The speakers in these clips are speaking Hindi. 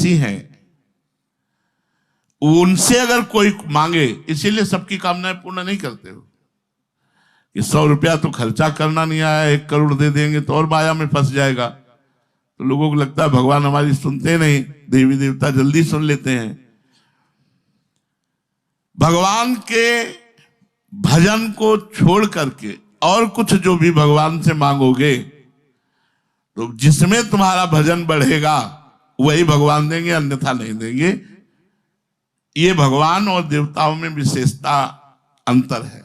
ऐसी हैं, उनसे अगर कोई मांगे, इसीलिए सबकी कामनाएं पूर्ण नहीं करते हो कि 100 रुपया तो खर्चा करना नहीं आया, 1 करोड़ दे देंगे तो और माया में फंस जाएगा। तो लोगों को लगता है भगवान हमारी सुनते नहीं, देवी देवता जल्दी सुन लेते हैं। भगवान के भजन को छोड़ करके और कुछ जो भी भगवान से मांगोगे तो जिसमें तुम्हारा भजन बढ़ेगा वही भगवान देंगे, अन्यथा नहीं देंगे। ये भगवान और देवताओं में विशेषता अंतर है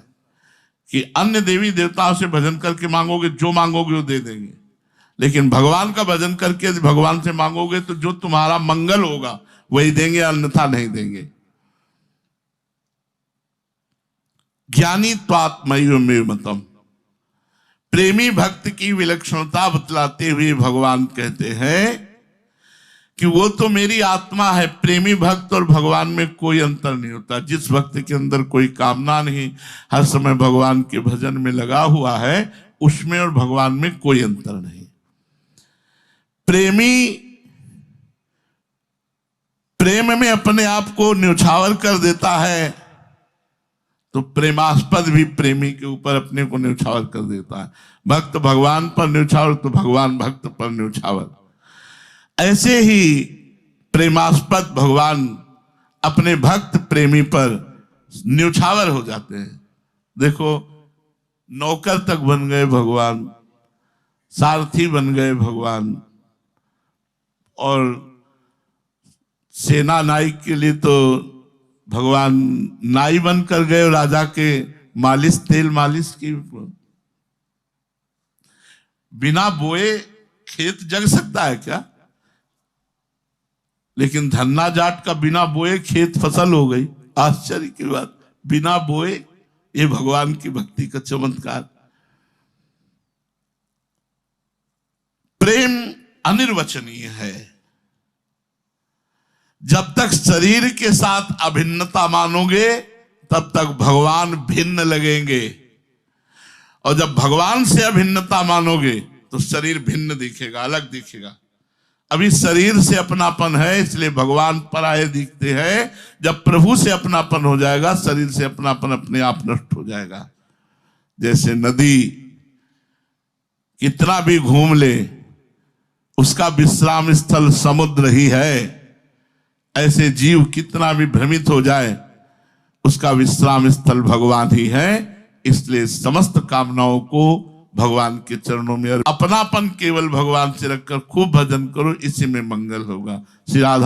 कि अन्य देवी देवताओं से भजन करके मांगोगे, जो मांगोगे वो दे देंगे, लेकिन भगवान का भजन करके भगवान से मांगोगे तो जो तुम्हारा मंगल होगा वही देंगे, अन्यथा नहीं देंगे। ज्ञानी त्वात्मैव मतम, प्रेमी भक्त की विलक्षणता बतलाते हुए भगवान कहते हैं कि वो तो मेरी आत्मा है। प्रेमी भक्त और भगवान में कोई अंतर नहीं होता। जिस भक्त के अंदर कोई कामना नहीं, हर समय भगवान के भजन में लगा हुआ है, उसमें और भगवान में कोई अंतर नहीं। प्रेमी प्रेम में अपने आप को न्यौछावर कर देता है तो प्रेमास्पद भी प्रेमी के ऊपर अपने को न्यौछावर कर देता है। भक्त भगवान पर न्यौछावर तो भगवान भक्त पर न्यौछावर। ऐसे ही प्रेमास्पद भगवान अपने भक्त प्रेमी पर न्यौछावर हो जाते हैं। देखो, नौकर तक बन गए भगवान, सारथी बन गए भगवान, और सेना नायक के लिए तो भगवान नाई बन कर गए, राजा के मालिश, तेल मालिश की। बिना बोए खेत जग सकता है क्या? लेकिन धन्ना जाट का बिना बोए खेत फसल हो गई। आश्चर्य की बात, बिना बोए। ये भगवान की भक्ति का चमत्कार। प्रेम अनिर्वचनीय है। जब तक शरीर के साथ अभिन्नता मानोगे तब तक भगवान भिन्न लगेंगे, और जब भगवान से अभिन्नता मानोगे तो शरीर भिन्न दिखेगा, अलग दिखेगा। अभी शरीर से अपनापन है इसलिए भगवान पराये दिखते हैं। जब प्रभु से अपनापन हो जाएगा, शरीर से अपनापन अपने आप नष्ट हो जाएगा। जैसे नदी कितना भी घूम ले, उसका विश्राम स्थल समुद्र ही है। ऐसे जीव कितना भी भ्रमित हो जाए, उसका विश्राम स्थल भगवान ही है। इसलिए समस्त कामनाओं को भगवान के चरणों में, अपनापन केवल भगवान से रखकर खूब भजन करो, इसी में मंगल होगा। श्री राधा